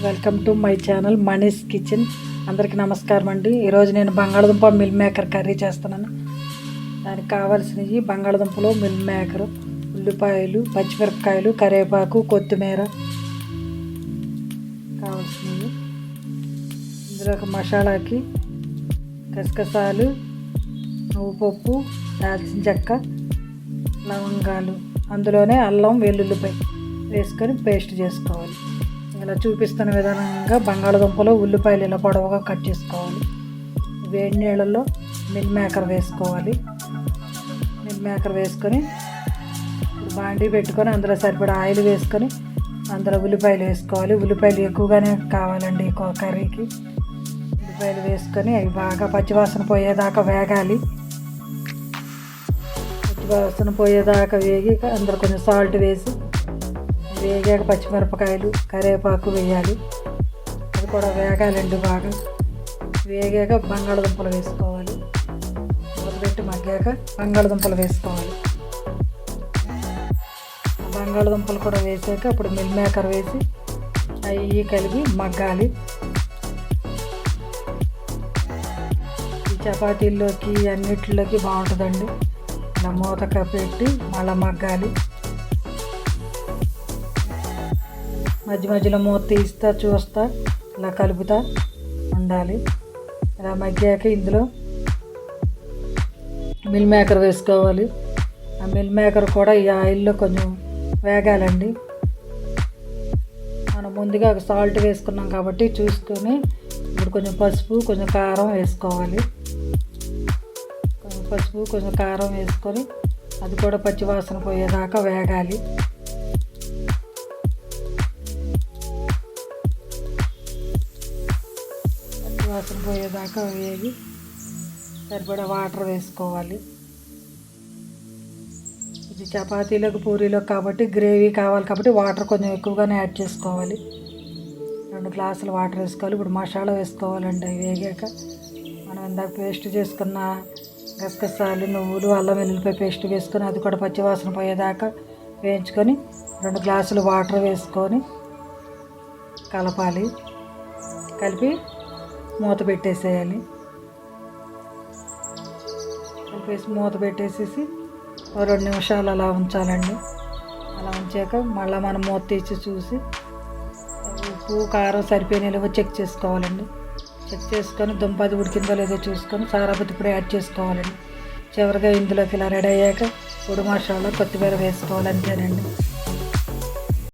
Welcome to my channel Mani's kitchen. అందరికీ నమస్కారం అండి. ఈరోజు నేను బంగాళదుంప మిల్ మేకర్ కర్రీ చేస్తున్నాను. దానికి కావాల్సినవి బంగాళదుంపలు, మిల్ మేకర్, ఉల్లిపాయలు, పచ్చిమిరపకాయలు, కరివేపాకు, కొత్తిమీర కావాల్సినవి. ఇందులో ఒక మసాలాకి గసగసాలు, నువ్వు పప్పు, దాల్చిన చెక్క, లవంగాలు, అందులోనే అల్లం వెల్లుల్లిపాయ వేసుకొని పేస్ట్ చేసుకోవాలి. ఇలా చూపిస్తున్న విధానంగా బంగాళదుంపలు, ఉల్లిపాయలు ఇలా పొడవుగా కట్ చేసుకోవాలి. వేడి నీళ్ళల్లో మిల్ మేకర్ వేసుకోవాలి. మిల్ మేకర్ వేసుకొని బాండీ పెట్టుకొని అందులో సరిపడా ఆయిల్ వేసుకొని అందులో ఉల్లిపాయలు వేసుకోవాలి. ఉల్లిపాయలు ఎక్కువగానే కావాలండి కర్రీకి. ఉల్లిపాయలు వేసుకొని అవి బాగా పచ్చివాసన పోయేదాకా వేగాలి. పచ్చివాసన పోయేదాకా వేగి అందులో కొంచెం సాల్ట్ వేసి వేగాక పచ్చిమిరపకాయలు, కరివేపాకు వేయాలి. అది కూడా వేగాలండి. బాగా వేగాక బంగాళదుంపలు వేసుకోవాలి. మూతపెట్టి మగ్గాక బంగాళదుంపలు వేసుకోవాలి. బంగాళదుంపలు కూడా వేసాక అప్పుడు మిల్ మేకర్ వేసి అవి కలిపి మగ్గాలి. ఈ చపాతీల్లోకి అన్నిటిలోకి బాగుంటుందండి. ఇలా మూత పెట్టి మళ్ళీ మగ్గాలి. మధ్య మధ్యలో మూత తీస్తా చూస్తా ఇలా కలుపుతా ఉండాలి. ఇలా మగ్గాక ఇందులో మిల్ మేకర్ వేసుకోవాలి. ఆ మిల్ మేకర్ కూడా ఈ ఆయిల్లో కొంచెం వేగాలండి. మనం ముందుగా సాల్ట్ వేసుకున్నాం కాబట్టి చూసుకొని ఇప్పుడు కొంచెం పసుపు, కొంచెం కారం వేసుకోవాలి. కొంచెం పసుపు, కొంచెం కారం వేసుకొని అది కూడా పచ్చివాసన పోయేదాకా వేగాలి. వాసన పోయేదాకా వేగి సరిపడా వాటర్ వేసుకోవాలి. ఇది చపాతీలకు, పూరీలకు కాబట్టి గ్రేవీ కావాలి కాబట్టి వాటర్ కొంచెం ఎక్కువగానే యాడ్ చేసుకోవాలి. 2 గ్లాసులు వాటర్ వేసుకోవాలి. ఇప్పుడు మసాలా వేసుకోవాలండి. అవి వేగాక మనం ఇందాక పేస్ట్ చేసుకున్న గసగసాలు, నువ్వులు, అల్లం వెల్లుల్లిపాయ పేస్ట్ వేసుకొని అది కూడా పచ్చివాసన పోయేదాకా వేయించుకొని 2 గ్లాసులు వాటర్ వేసుకొని కలపాలి. కలిపి మూత పెట్టేసేయాలి. కలిపేసి మూత పెట్టేసేసి 2 నిమిషాలు అలా ఉంచాలండి. అలా ఉంచాక మళ్ళీ మనం మూత తీసి చూసి ఉప్పు, కారం సరిపోయిన చెక్ చేసుకోవాలండి. చెక్ చేసుకొని దుంపది ఉడికిందో లేదో చూసుకొని సారాపతి ఇప్పుడు యాడ్ చేసుకోవాలండి. చివరిగా ఇందులోకి ఇలా రెడీ అయ్యాక పొడి మసాలా, కొత్తిమీర వేసుకోవాలి. అంతేనండి.